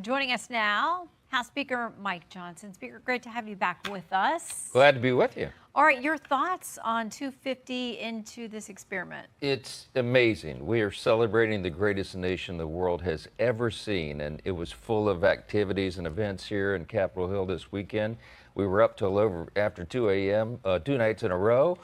Joining us now, House Speaker Mike Johnson. Speaker, great to have you back with us. Glad to be with you. All right, your thoughts on 250 into this experiment? It's amazing. We are celebrating the greatest nation the world has ever seen, and it was full of activities and events here in Capitol Hill this weekend. We were up till over after 2 a.m., 2 nights in a row,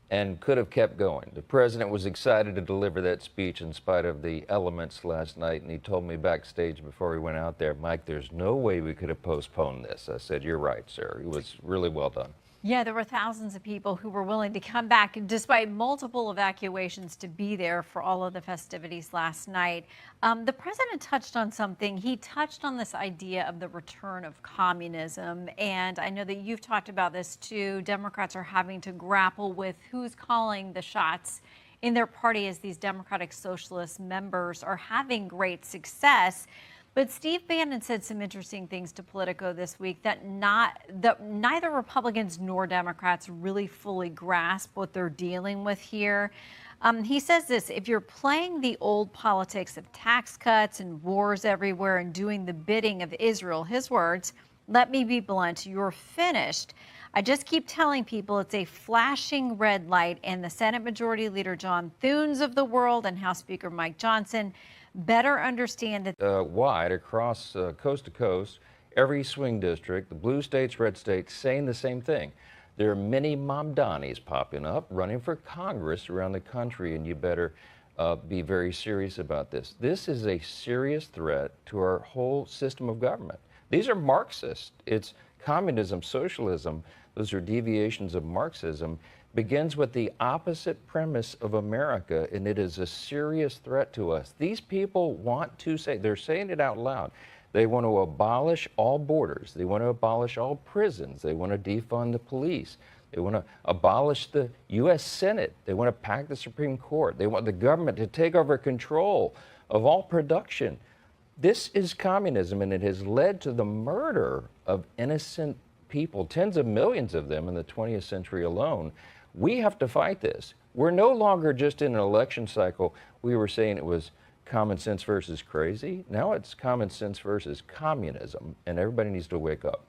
and could have kept going. The president was excited to deliver that speech in spite of the elements last night, and he told me backstage before he went out there, Mike, there's no way we could have postponed this. I said, you're right, sir. It was really well done. Yeah, there were thousands of people who were willing to come back despite multiple evacuations to be there for all of the festivities last night. The president touched on something. He touched on this idea of the return of communism. And I know that you've talked about this too. Democrats are having to grapple with who's calling the shots in their party as these Democratic Socialist members are having great success. But Steve Bannon said some interesting things to Politico this week that neither Republicans nor Democrats really fully grasp what they're dealing with here. He says this: if you're playing the old politics of tax cuts and wars everywhere and doing the bidding of Israel, his words, let me be blunt, you're finished. I just keep telling people it's a flashing red light, and the Senate Majority Leader John Thunes of the world and House Speaker Mike Johnson better understand that wide across coast to coast, every swing district, the blue states, red states, saying the same thing. There are many Mamdanis popping up, running for Congress around the country, and you better be very serious about this. This is a serious threat to our whole system of government. These are Marxist. It's communism, socialism. Those are deviations of Marxism. Begins with the opposite premise of America, and it is a serious threat to us. These people want to say, they're saying it out loud, they want to abolish all borders, they want to abolish all prisons, they want to defund the police, they want to abolish the U.S. Senate, they want to pack the Supreme Court, they want the government to take over control of all production. This is communism, and it has led to the murder of innocent people, tens of millions of them in the 20th century alone. We have to fight this. We're no longer just in an election cycle. We were saying it was common sense versus crazy. Now it's common sense versus communism, and everybody needs to wake up.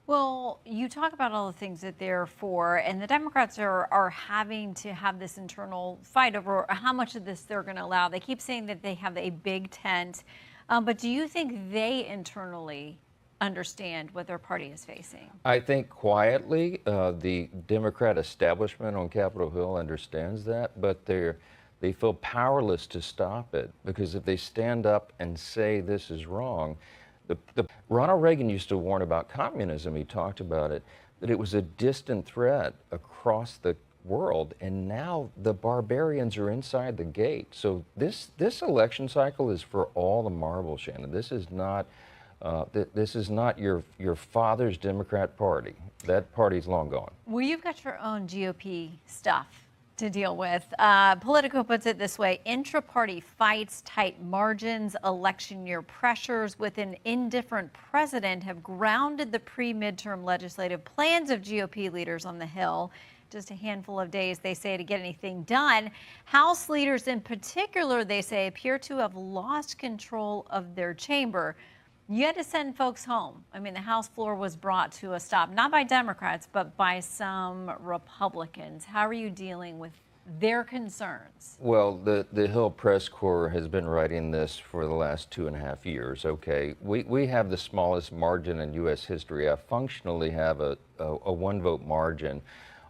Well, you talk about all the things that they're for, and the Democrats are having to have this internal fight over how much of this they're going to allow. They keep saying that they have a big tent, but do you think they internally understand what their party is facing? I think quietly the Democrat establishment on Capitol Hill understands that, but they feel powerless to stop it, because if they stand up and say this is wrong, Ronald Reagan used to warn about communism. He talked about it, that it was a distant threat across the world, and now the barbarians are inside the gate. So this election cycle is for all the marbles, Shannon. This is not your father's Democrat Party. That party's long gone. Well, you've got your own GOP stuff to deal with. Politico puts it this way: intra-party fights, tight margins, election year pressures with an indifferent president have grounded the pre-midterm legislative plans of GOP leaders on the Hill. Just a handful of days, they say, to get anything done. House leaders in particular, they say, appear to have lost control of their chamber. You had to send folks home. I mean, the House floor was brought to a stop, not by Democrats, but by some Republicans. How are you dealing with their concerns? Well, the Hill Press Corps has been writing this for the last 2.5 years. Okay, we have the smallest margin in U.S. history. I functionally have a one-vote margin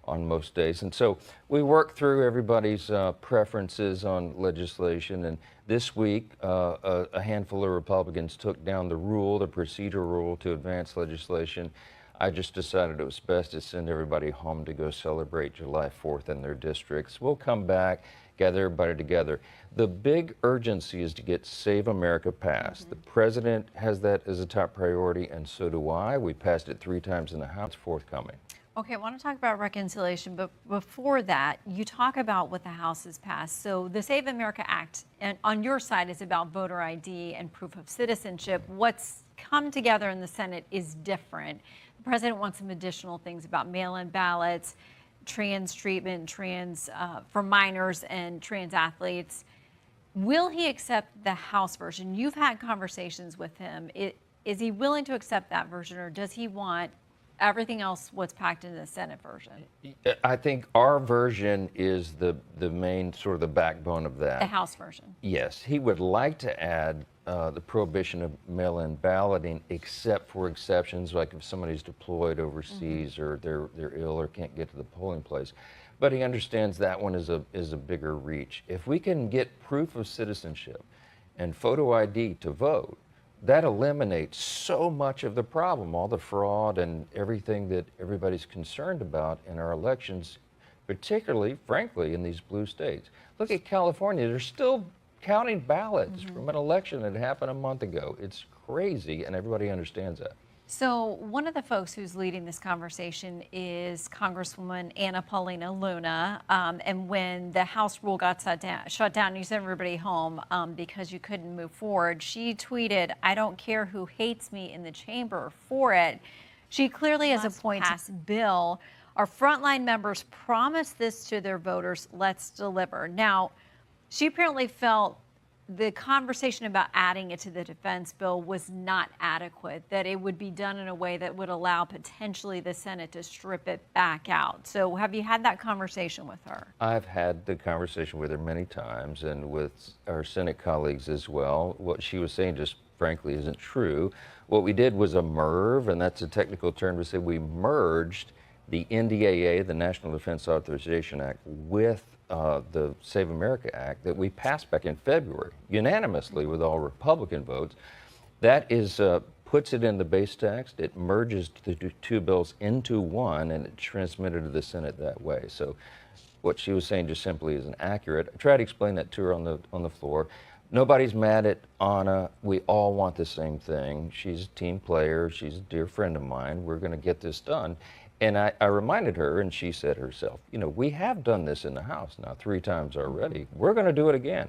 on most days. And so we work through everybody's preferences on legislation. And this week, a handful of Republicans took down the procedure rule to advance legislation. I just decided it was best to send everybody home to go celebrate July 4th in their districts. We'll come back, gather everybody together. The big urgency is to get Save America passed. The president has that as a top priority, and so do I. We passed it 3 times in the House. It's forthcoming. Okay, I want to talk about reconciliation, but before that, you talk about what the House has passed. So the Save America Act, and on your side, is about voter ID and proof of citizenship. What's come together in the Senate is different. The president wants some additional things about mail-in ballots, trans treatment, for minors and trans athletes. Will he accept the House version? You've had conversations with him. Is he willing to accept that version, or does he want everything else what's packed into the Senate version? I think our version is the main sort of the backbone of The that. House version. Yes, he would like to add the prohibition of mail-in balloting, except for exceptions, like if somebody's deployed overseas or they're ill or can't get to the polling place. But he understands that one is a bigger reach. If we can get proof of citizenship and photo ID to vote, that eliminates so much of the problem, all the fraud and everything that everybody's concerned about in our elections, particularly, frankly, in these blue states. Look at California. They're still counting ballots from an election that happened a month ago. It's crazy, and everybody understands that. So one of the folks who's leading this conversation is Congresswoman Anna Paulina Luna. And when the House rule got shut down, you sent everybody home because you couldn't move forward. She tweeted, "I don't care who hates me in the chamber for it." She clearly has a point to pass bill. Our frontline members promised this to their voters. Let's deliver. Now, she apparently felt the conversation about adding it to the defense bill was not adequate, that it would be done in a way that would allow potentially the Senate to strip it back out. So have you had that conversation with her? I've had the conversation with her many times and with our Senate colleagues as well. What she was saying just frankly isn't true. What we did was a MERV, and that's a technical term to say we merged the NDAA, the National Defense Authorization Act, with the Save America Act that we passed back in February, unanimously with all Republican votes. That is puts it in the base text. It merges the two bills into one, and it's transmitted to the Senate that way. So what she was saying just simply isn't accurate. I tried to explain that to her on the floor. Nobody's mad at Anna. We all want the same thing. She's a team player. She's a dear friend of mine. We're going to get this done. And I reminded her, and she said herself, you know, we have done this in the House now 3 times already. We're going to do it again.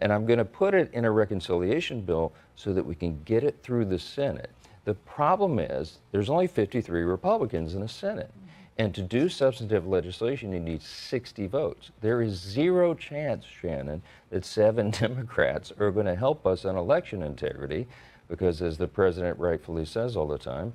And I'm going to put it in a reconciliation bill so that we can get it through the Senate. The problem is there's only 53 Republicans in the Senate. And to do substantive legislation, you need 60 votes. There is zero chance, Shannon, that 7 Democrats are going to help us on election integrity because, as the president rightfully says all the time,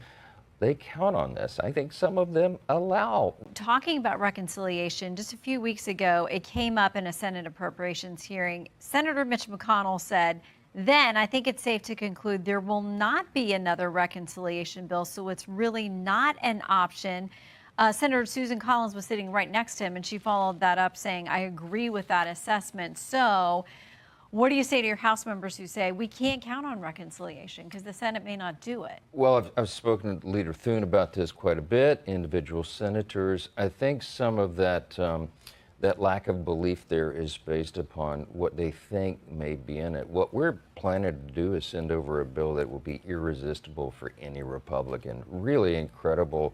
they count on this. I think some of them allow. Talking about reconciliation, just a few weeks ago, it came up in a Senate appropriations hearing. Senator Mitch McConnell said, then I think it's safe to conclude there will not be another reconciliation bill, so it's really not an option. Senator Susan Collins was sitting right next to him, and she followed that up saying, I agree with that assessment. So what do you say to your House members who say we can't count on reconciliation because the Senate may not do it? Well, I've spoken to Leader Thune about this quite a bit, individual senators. I think some of that that lack of belief there is based upon what they think may be in it. What we're planning to do is send over a bill that will be irresistible for any Republican. Really incredible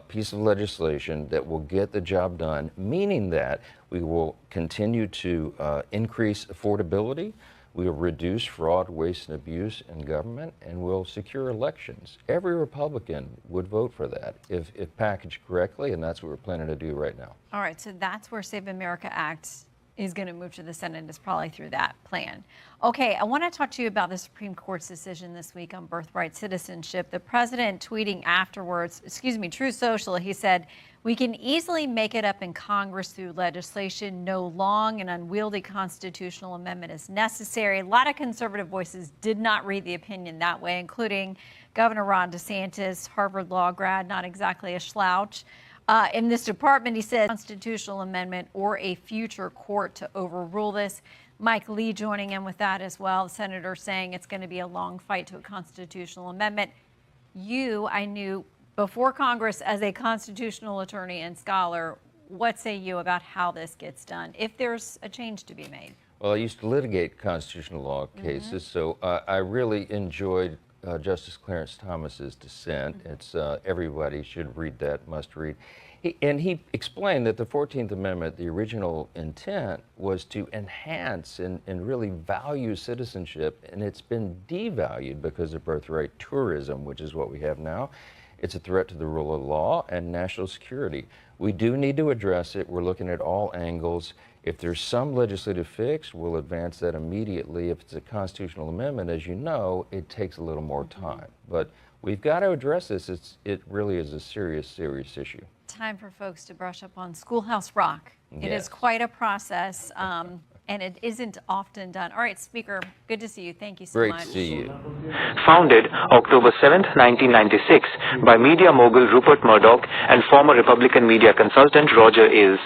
piece of legislation that will get the job done, meaning that we will continue to increase affordability, we will reduce fraud, waste, and abuse in government, and we'll secure elections. Every Republican would vote for that if packaged correctly, and that's what we're planning to do right now. All right, so that's where Save America Act is going to move to the Senate, is probably through that plan. Okay, I want to talk to you about the Supreme Court's decision this week on birthright citizenship. The president tweeting afterwards, Truth Social, he said, we can easily make it up in Congress through legislation. No long and unwieldy constitutional amendment is necessary. A lot of conservative voices did not read the opinion that way, including Governor Ron DeSantis, Harvard Law grad, not exactly a slouch. In this department, he said, constitutional amendment or a future court to overrule this. Mike Lee joining in with that as well. The senator saying it's going to be a long fight to a constitutional amendment. You, I knew before Congress as a constitutional attorney and scholar. What say you about how this gets done, if there's a change to be made? Well, I used to litigate constitutional law cases, so I really enjoyed Justice Clarence Thomas's dissent. It's everybody should read that, must read. He explained that the 14th Amendment, the original intent, was to enhance and really value citizenship, and it's been devalued because of birthright tourism, which is what we have now. It's a threat to the rule of law and national security. We do need to address it. We're looking at all angles. If there's some legislative fix, we'll advance that immediately. If it's a constitutional amendment, as you know, it takes a little more time. But we've got to address this. It really is a serious, serious issue. Time for folks to brush up on Schoolhouse Rock. It is Yes. quite a process, and it isn't often done. All right, Speaker, good to see you. Thank you so Great much. to see you. Founded October 7, 1996 by media mogul Rupert Murdoch and former Republican media consultant Roger Ailes.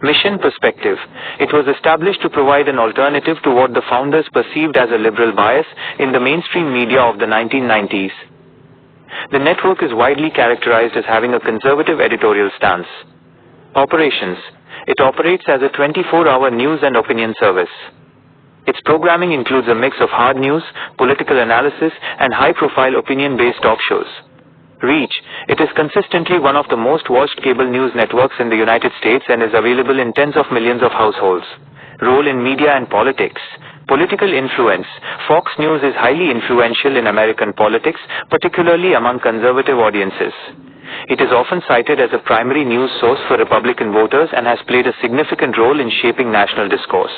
Mission Perspective. It was established to provide an alternative to what the founders perceived as a liberal bias in the mainstream media of the 1990s. The network is widely characterized as having a conservative editorial stance. Operations. It operates as a 24-hour news and opinion service. Its programming includes a mix of hard news, political analysis, and high-profile opinion-based talk shows. Reach. It is consistently one of the most watched cable news networks in the United States and is available in tens of millions of households. Role in media and politics. Political influence. Fox News is highly influential in American politics, particularly among conservative audiences. It is often cited as a primary news source for Republican voters and has played a significant role in shaping national discourse.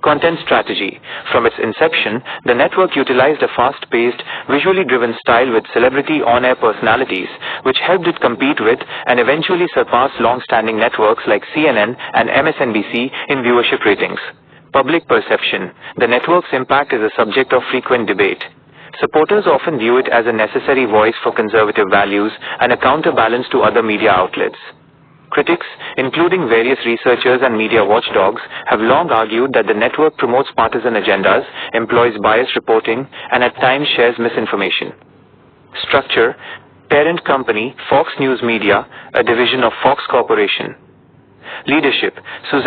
Content strategy. From its inception, the network utilized a fast-paced, visually driven style with celebrity on-air personalities, which helped it compete with and eventually surpass long-standing networks like CNN and MSNBC in viewership ratings. Public perception. The network's impact is a subject of frequent debate. Supporters often view it as a necessary voice for conservative values and a counterbalance to other media outlets. Critics, including various researchers and media watchdogs, have long argued that the network promotes partisan agendas, employs biased reporting, and at times shares misinformation. Structure. Parent company, Fox News Media, a division of Fox Corporation. Leadership. Suzanne